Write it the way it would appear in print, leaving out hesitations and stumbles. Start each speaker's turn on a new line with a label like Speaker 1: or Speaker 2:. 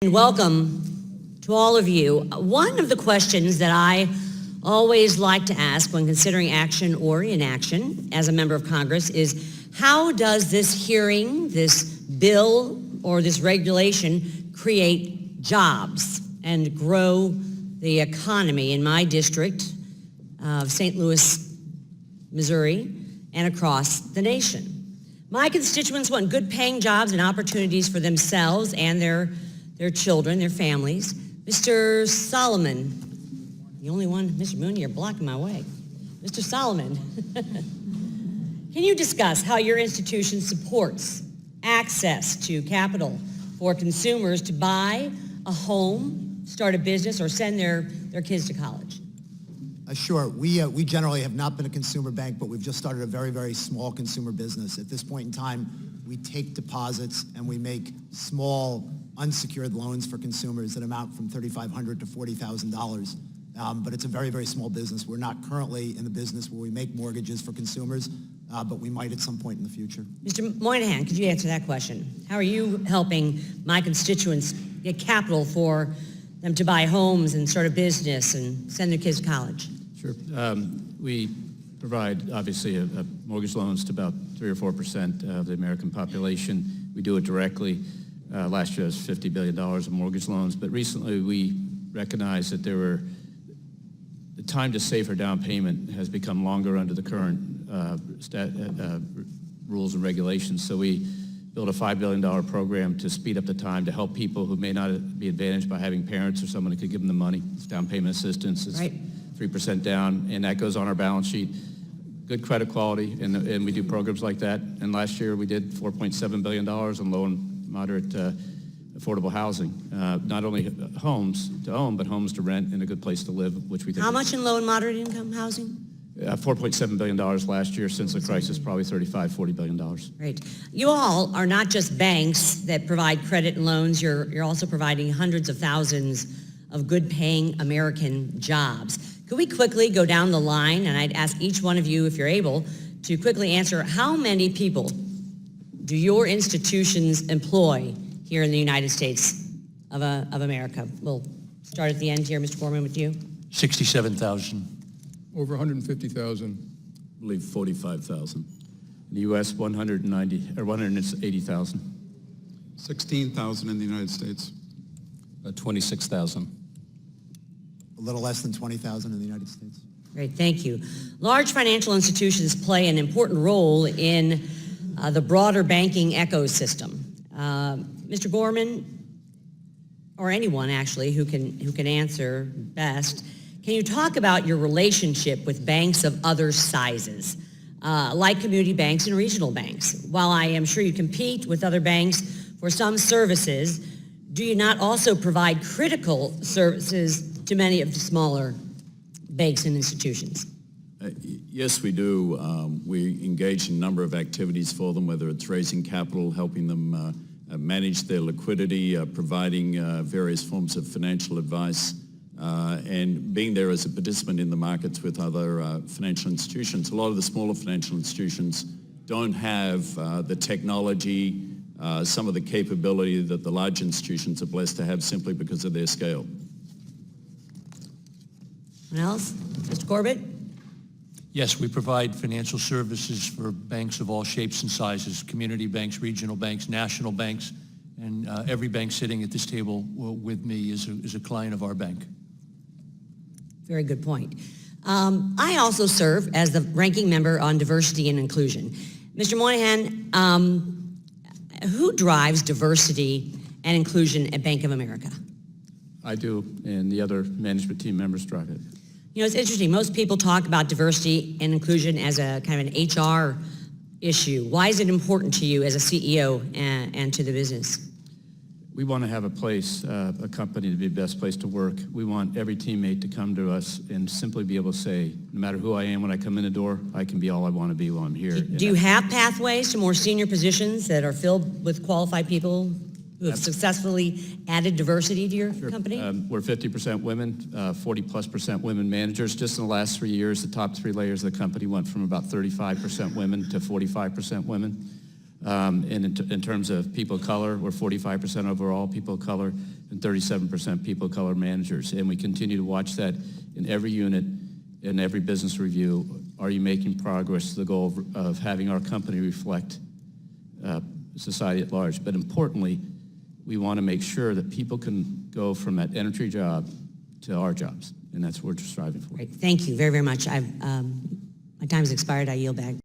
Speaker 1: And welcome to all of you. One of the questions that I always like to ask when considering action or inaction as a member of Congress is, how does this hearing, this bill, or this regulation create jobs and grow the economy in my district of St. Louis, Missouri, and across the nation? My constituents want good paying jobs and opportunities for themselves and their children, their families. Mr. Solomon, the only one, Mr. Mooney, you're blocking my way. Mr. Solomon, can you discuss how your institution supports access to capital for consumers to buy a home, start a business, or send their kids to college?
Speaker 2: Sure. We generally have not been a consumer bank, but we've just started a very, very small consumer business. At this point in time, we take deposits and we make small unsecured loans for consumers that amount from $3,500 to $40,000. But it's a very, very small business. We're not currently in the business where we make mortgages for consumers, but we might at some point in the future.
Speaker 1: Mr. Moynihan, could you answer that question? How are you helping my constituents get capital for them to buy homes and start a business and send their kids to college?
Speaker 3: Sure. We provide, obviously, mortgage loans to about 3 or 4% of the American population. We do it directly. Last year, it was $50 billion of mortgage loans. But recently, we recognized that the time to save for down payment has become longer under the current rules and regulations. So we built a $5 billion program to speed up the time to help people who may not be advantaged by having parents or someone who could give them the money. It's down payment assistance. It's 3% down, and that goes on our balance sheet. Good credit quality, and we do programs like that. And last year, we did $4.7 billion on low and moderate affordable housing. Not only homes to own, but homes to rent and a good place to live, which we think.
Speaker 1: How much in low and moderate income housing?
Speaker 3: $4.7 billion last year. Since the crisis, probably $40 billion.
Speaker 1: Great. You all are not just banks that provide credit and loans. You're also providing hundreds of thousands of good-paying American jobs. Could we quickly go down the line, and I'd ask each one of you, if you're able, to quickly answer, how many people do your institutions employ here in the United States of America? We'll start at the end here. Mr. Gorman, with you.
Speaker 4: 67,000.
Speaker 5: Over 150,000.
Speaker 6: I believe 45,000.
Speaker 3: In the U.S., 180,000.
Speaker 5: 16,000 in the United States.
Speaker 4: 26,000.
Speaker 2: A little less than 20,000 in the United States.
Speaker 1: Great, thank you. Large financial institutions play an important role in the broader banking ecosystem. Mr. Gorman, or anyone actually who can answer best, can you talk about your relationship with banks of other sizes, like community banks and regional banks? While I am sure you compete with other banks for some services, do you not also provide critical services to many of the smaller banks and institutions?
Speaker 6: Yes, we do. We engage in a number of activities for them, whether it's raising capital, helping them manage their liquidity, providing various forms of financial advice, and being there as a participant in the markets with other financial institutions. A lot of the smaller financial institutions don't have the technology, some of the capability that the large institutions are blessed to have simply because of their scale.
Speaker 1: Anyone else? Mr. Corbett?
Speaker 4: Yes, we provide financial services for banks of all shapes and sizes, community banks, regional banks, national banks, and every bank sitting at this table with me is a client of our bank.
Speaker 1: Very good point. I also serve as the ranking member on diversity and inclusion. Mr. Moynihan, who drives diversity and inclusion at Bank of America?
Speaker 3: I do, and the other management team members drive it.
Speaker 1: You know, it's interesting. Most people talk about diversity and inclusion as a kind of an HR issue. Why is it important to you as a CEO and to the business?
Speaker 3: We want to have a place, a company to be the best place to work. We want every teammate to come to us and simply be able to say, no matter who I am when I come in the door, I can be all I want to be while I'm here.
Speaker 1: Do you have pathways to more senior positions that are filled with qualified people who have successfully added diversity to your company?
Speaker 3: We're 50% women, 40+% women managers. Just in the last 3 years, the top 3 layers of the company went from about 35% women to 45% women. And in terms of people of color, we're 45% overall people of color and 37% people of color managers. And we continue to watch that in every unit, in every business review. Are you making progress to the goal of having our company reflect society at large? But importantly, we want to make sure that people can go from that entry job to our jobs. And that's what we're striving for.
Speaker 1: Great. Thank you very, very much. My time's expired. I yield back.